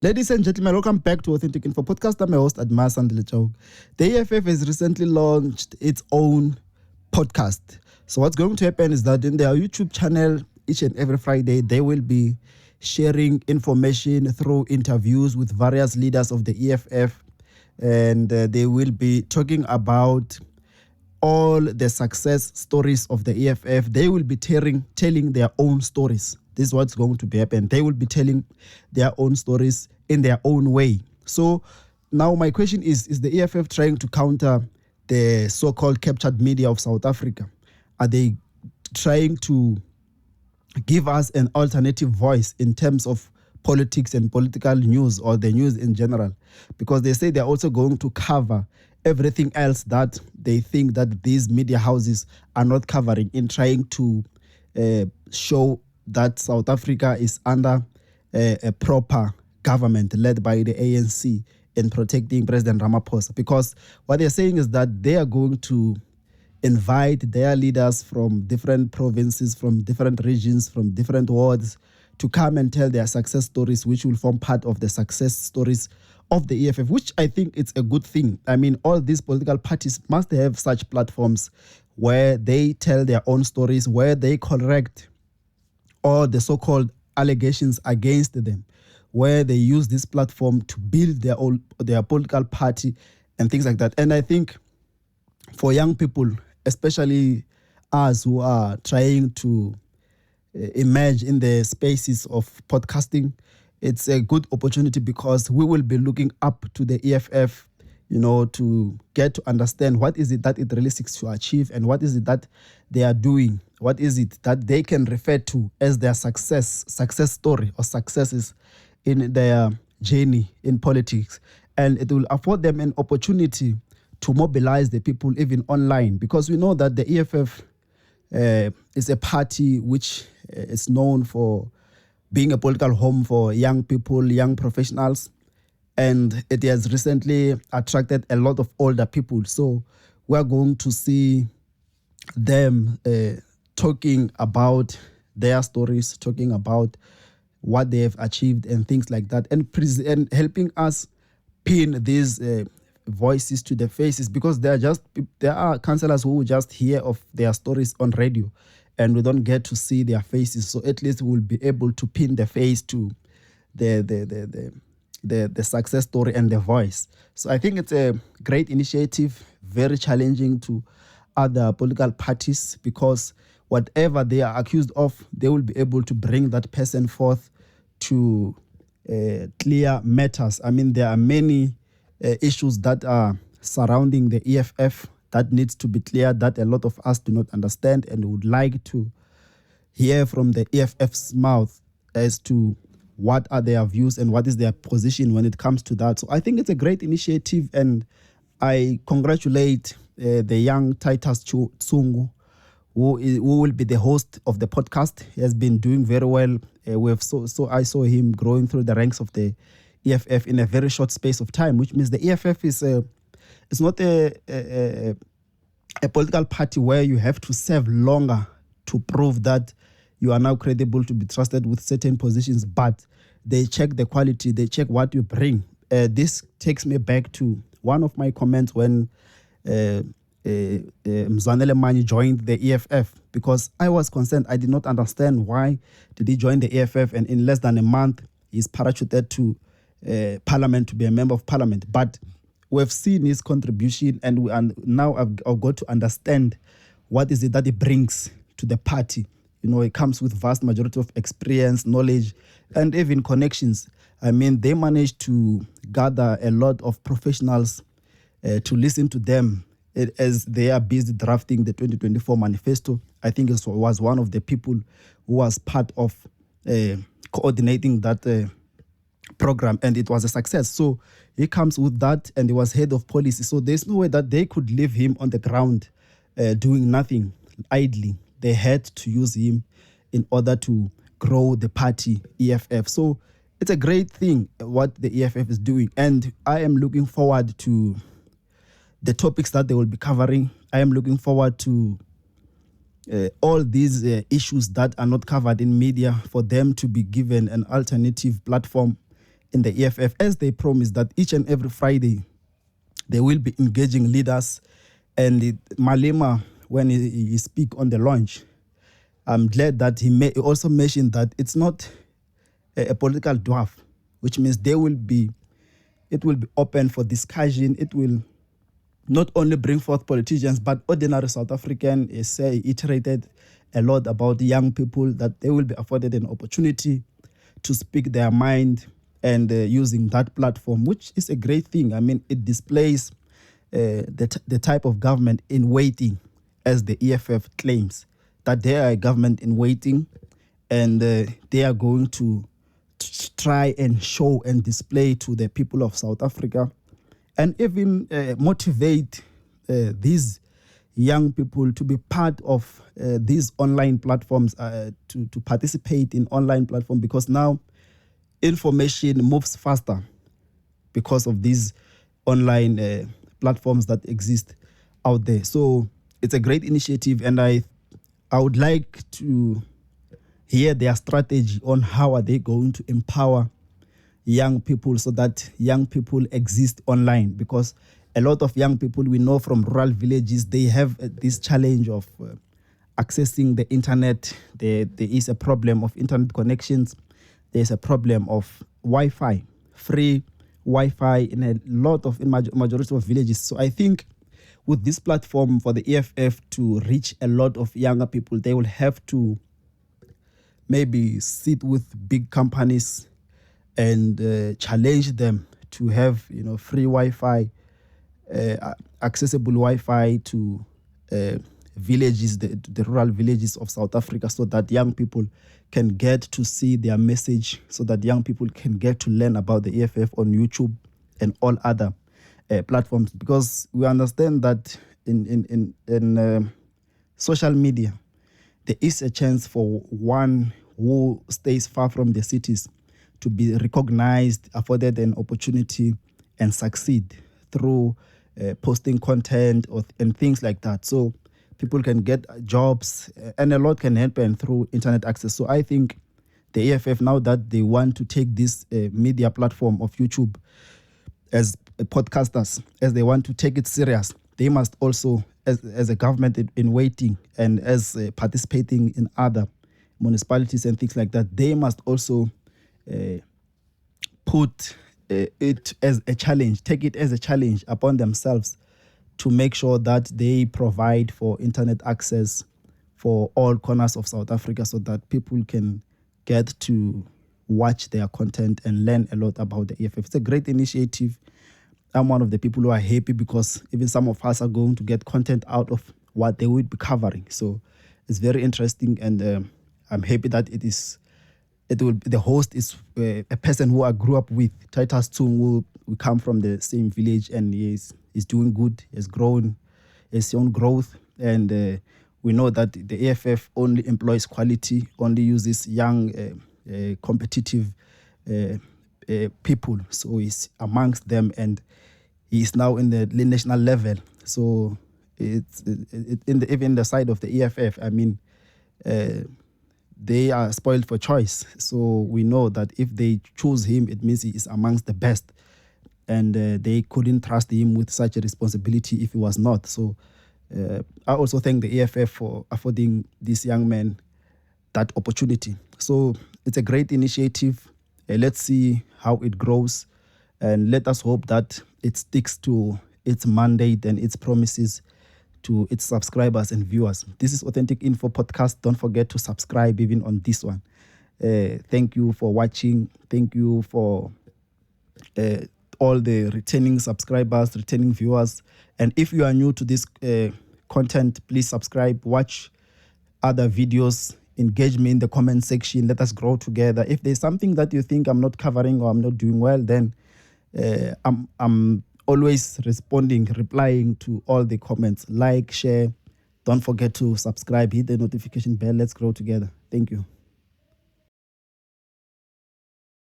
Ladies and gentlemen, welcome back to Authentic Info Podcast. I'm your host, Adma Sandile. The EFF has recently launched its own podcast. So what's going to happen is that in their YouTube channel, each and every Friday, they will be sharing information through interviews with various leaders of the EFF. And they will be talking about all the success stories of the EFF. They will be telling their own stories. This is what's going to be happening. They will be telling their own stories in their own way. So now my question is the EFF trying to counter the so-called captured media of South Africa? Are they trying to give us an alternative voice in terms of politics and political news, or the news in general? Because they say they're also going to cover everything else that they think that these media houses are not covering, in trying to show that South Africa is under a proper government led by the ANC in protecting President Ramaphosa. Because what they're saying is that they are going to invite their leaders from different provinces, from different regions, from different wards, to come and tell their success stories, which will form part of the success stories of the EFF, which I think it's a good thing. I mean, all these political parties must have such platforms where they tell their own stories, where they correct all the so-called allegations against them, where they use this platform to build their political party and things like that. And I think for young people, especially us who are trying to emerge in the spaces of podcasting, it's a good opportunity, because we will be looking up to the EFF, to get to understand what is it that it really seeks to achieve, and what is it that they are doing, what is it that they can refer to as their success story or successes in their journey in politics. And it will afford them an opportunity to mobilize the people even online, because we know that the EFF is a party which is known for being a political home for young people, young professionals, and it has recently attracted a lot of older people. So we're going to see them talking about their stories, talking about what they have achieved and things like that, and helping us pin these voices to the faces, because there are councillors who just hear of their stories on radio and we don't get to see their faces. So at least we'll be able to pin the face to the success story and the voice. So I think it's a great initiative, very challenging to other political parties, because whatever they are accused of, they will be able to bring that person forth to clear matters. I mean, there are many issues that are surrounding the EFF that needs to be cleared, that a lot of us do not understand, and would like to hear from the EFF's mouth as to what are their views and what is their position when it comes to that. So I think it's a great initiative, and I congratulate the young Titus Tsungu, who will be the host of the podcast. He has been doing very well. I saw him growing through the ranks of the EFF in a very short space of time, which means the EFF is it's not a political party where you have to serve longer to prove that you are now credible to be trusted with certain positions, but they check the quality, they check what you bring. This takes me back to one of my comments when Mzwanele joined the EFF, because I was concerned. I did not understand why did he join the EFF, and in less than a month he's parachuted to Parliament to be a member of Parliament. But we've seen his contribution, and now I've got to understand what is it that he brings to the party. It comes with vast majority of experience, knowledge, and even connections. I mean, they managed to gather a lot of professionals to listen to them as they are busy drafting the 2024 manifesto. I think it was one of the people who was part of coordinating that program, and it was a success. So he comes with that, and he was head of policy. So there's no way that they could leave him on the ground doing nothing idly. They had to use him in order to grow the party EFF. So it's a great thing what the EFF is doing, and I am looking forward to the topics that they will be covering. I am looking forward to all these issues that are not covered in media, for them to be given an alternative platform in the EFF, as they promised that each and every Friday they will be engaging leaders. And Malema, when he speak on the launch, I'm glad that he also mentioned that it's not a political dwarf, which means it will be open for discussion. It will not only bring forth politicians, but ordinary South African. Iterated a lot about the young people, that they will be afforded an opportunity to speak their mind, and using that platform, which is a great thing. I mean, it displays the type of government in waiting, as the EFF claims, that they are a government in waiting, and they are going to try and show and display to the people of South Africa, and even motivate these young people to be part of these online platforms, to participate in online platforms, because now information moves faster because of these online platforms that exist out there. So it's a great initiative, and I would like to hear their strategy on how are they going to empower young people so that young people exist online, because a lot of young people we know from rural villages, they have this challenge of accessing the internet. There is a problem of internet connections. There's a problem of Wi-Fi, free Wi-Fi in a lot of majority of villages. So I think with this platform for the EFF to reach a lot of younger people, they will have to maybe sit with big companies and challenge them to have free Wi-Fi, accessible Wi-Fi to villages, the rural villages of South Africa, so that young people can get to see their message, so that young people can get to learn about the EFF on YouTube and all other platforms. Because we understand that in social media, there is a chance for one who stays far from the cities to be recognized, afforded an opportunity, and succeed through posting content and things like that. So people can get jobs, and a lot can happen through internet access. So I think the EFF, now that they want to take this media platform of YouTube as podcasters, as they want to take it serious, they must also, as a government in waiting, and as participating in other municipalities and things like that, they must also put it as a challenge, take it as a challenge upon themselves to make sure that they provide for internet access for all corners of South Africa, so that people can get to watch their content and learn a lot about the EFF. It's a great initiative. I'm one of the people who are happy, because even some of us are going to get content out of what they will be covering. So it's very interesting, and I'm happy that the host is a person who I grew up with, Titus Tung, who we come from the same village, and he's doing good. He's grown, his own growth, and we know that the EFF only employs quality, only uses young, competitive people. So he's amongst them, and he is now in the national level. So it's even the side of the EFF, I mean, they are spoiled for choice. So we know that if they choose him, it means he is amongst the best. And they couldn't trust him with such a responsibility if he was not. So I also thank the EFF for affording this young man that opportunity. So it's a great initiative. Let's see how it grows. And let us hope that it sticks to its mandate and its promises to its subscribers and viewers. This is Authentic Info Podcast. Don't forget to subscribe even on this one. Thank you for watching. Thank you for all the returning subscribers, returning viewers. And if you are new to this content, please subscribe, watch other videos, engage me in the comment section. Let us grow together. If there's something that you think I'm not covering or I'm not doing well, then I'm always replying to all the comments. Like, share. Don't forget to subscribe, hit the notification bell. Let's grow together. Thank you.